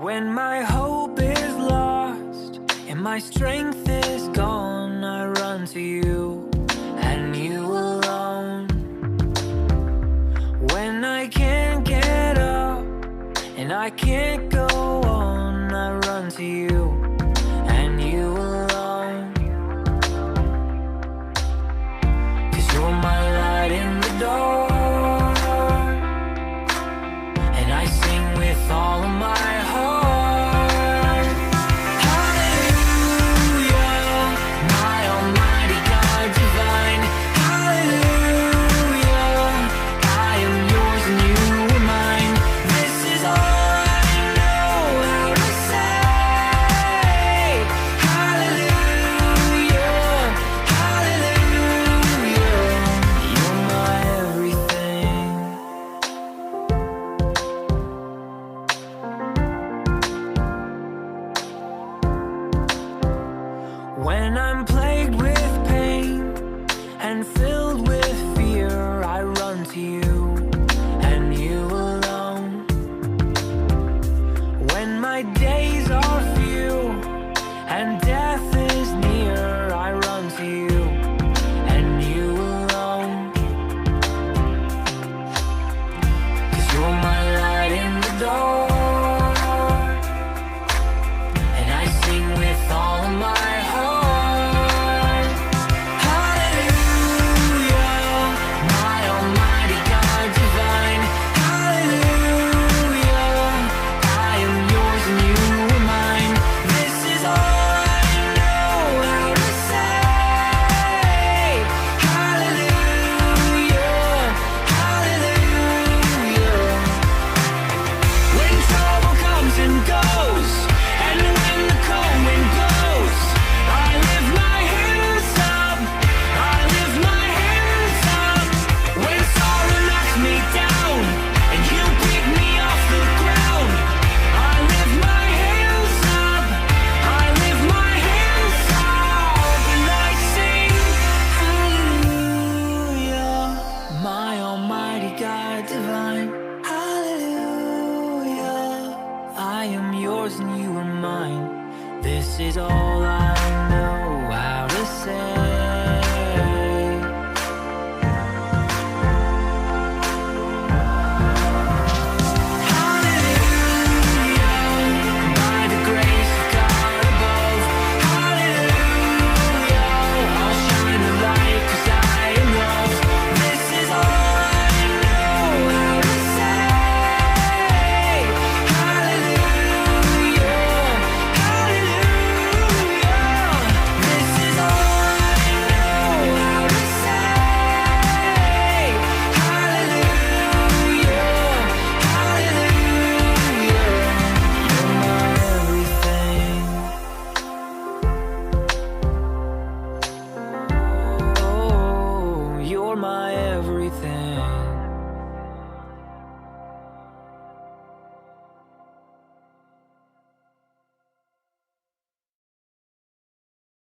When my hope is lost and my strength is gone, I run to you and you alone. When I can't get up and I can't go on, I run to you and you alone. 'Cause you're my light in the dark, and I sing with all of my heart. Hallelujah, my almighty God divine. Hallelujah, I am yours and you are mine. This is all I know how to say. Hallelujah, hallelujah, you're my everything. When I'm plagued with pain and filled with